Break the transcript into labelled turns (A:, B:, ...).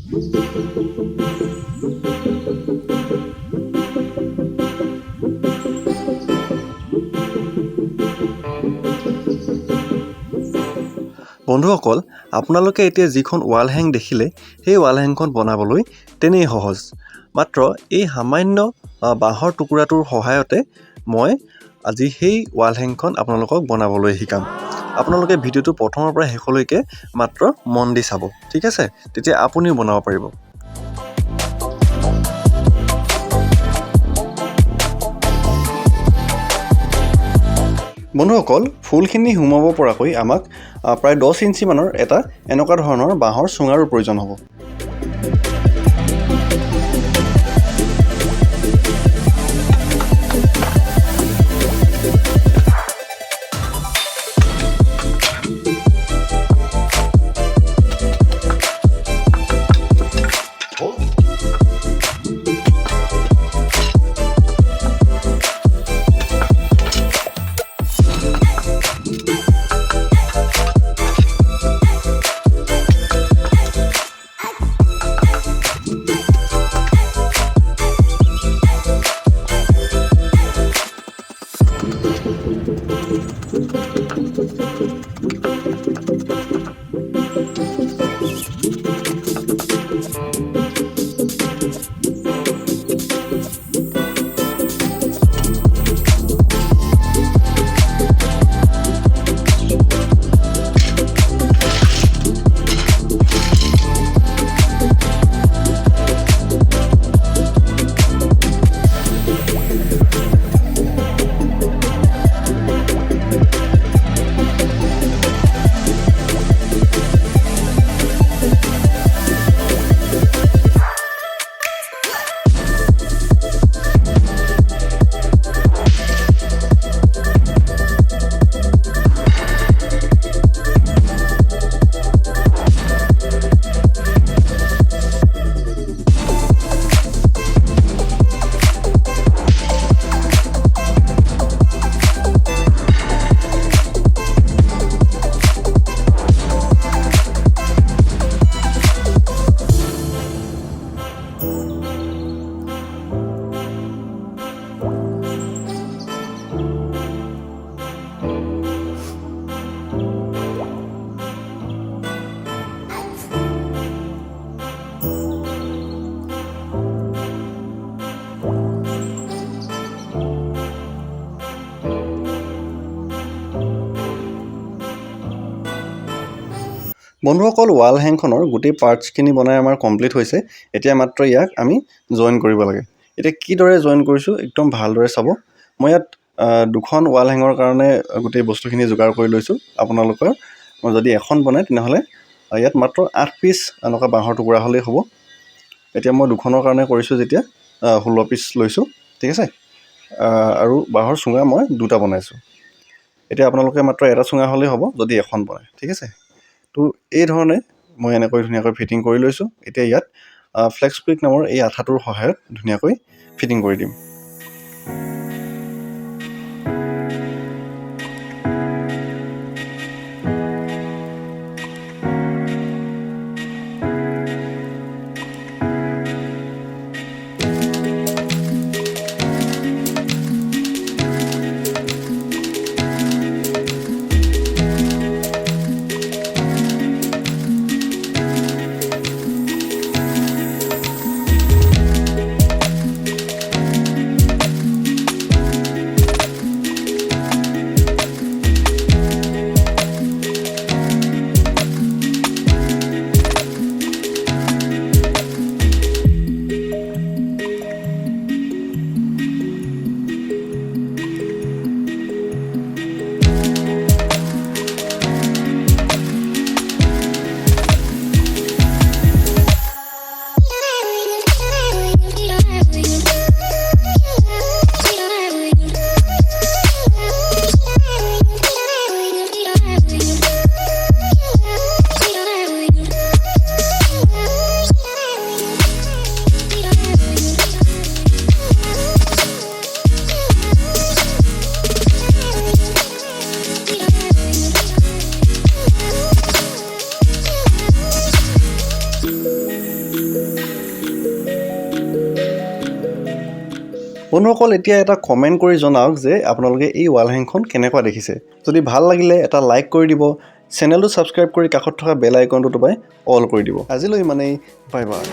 A: বন্ধুসকল, আপোনালোকে এতিয়া যিখন ৱাল হেং দেখিলে সেই ৱাল হেংখন বনাবলৈ তেনেই সহজ। মাত্ৰ এই সামান্য বাঁহৰ টুকুৰাটোৰ সহায়তে মই আজি সেই ৱাল হেংখন আপোনালোকক বনাবলৈ শিকাম। আপোনালোকে ভিডিঅ'টো প্ৰথমৰ পৰা শেষলৈকে মাত্ৰ মন দি চাব, ঠিক আছে? তেতিয়া আপুনিও বনাব পাৰিব। বন্ধুসকল, ফুলখিনি সুমাব পৰাকৈ আমাক প্ৰায় 10 ইঞ্চি মানৰ এটা এনেকুৱা ধৰণৰ বাঁহৰ চুঙাৰো প্ৰয়োজন হ'ব। বন্ধুসকল, ৱাল হেংখনৰ গোটেই পাৰ্টছখিনি বনাই আমাৰ কমপ্লিট হৈছে। এতিয়া মাত্ৰ ইয়াক আমি জইন কৰিব লাগে। এতিয়া কিদৰে জইন কৰিছোঁ একদম ভালদৰে চাব। মই ইয়াত দুখন ৱাল হেঙৰ কাৰণে গোটেই বস্তুখিনি যোগাৰ কৰি লৈছোঁ। আপোনালোকৰ যদি এখন বনায় তেনেহ'লে ইয়াত মাত্ৰ 8 পিচ এনেকুৱা বাঁহৰ টুকুৰা হ'লেই হ'ব। এতিয়া মই দুখনৰ কাৰণে কৰিছোঁ যেতিয়া 16 পিচ লৈছোঁ, ঠিক আছে? আৰু বাঁহৰ চুঙা মই দুটা বনাইছোঁ। এতিয়া আপোনালোকে মাত্ৰ এটা চুঙা হ'লেই হ'ব যদি এখন বনায়, ঠিক আছে? তো এই ধৰণে মই এনেকৈ ধুনীয়াকৈ ফিটিং কৰি লৈছোঁ। এতিয়া ইয়াত ফ্লেক্স কুইক নামৰ এই আঠাটোৰ সহায়ত ধুনীয়াকৈ ফিটিং কৰি দিম। বন্ধুসকল এতিয়া এটা কমেণ্ট কৰি জনাওক যে আপোনালোকে এই ৱাল হেংখন কেনেকুৱা দেখিছে। যদি ভাল লাগিলে এটা লাইক কৰি দিব, চেনেলটো ছাবস্ক্ৰাইব কৰি কাষত থকা বেল আইকনটো দবাই অল কৰি দিব। আজিলৈ ইমানেই, বাই বাই।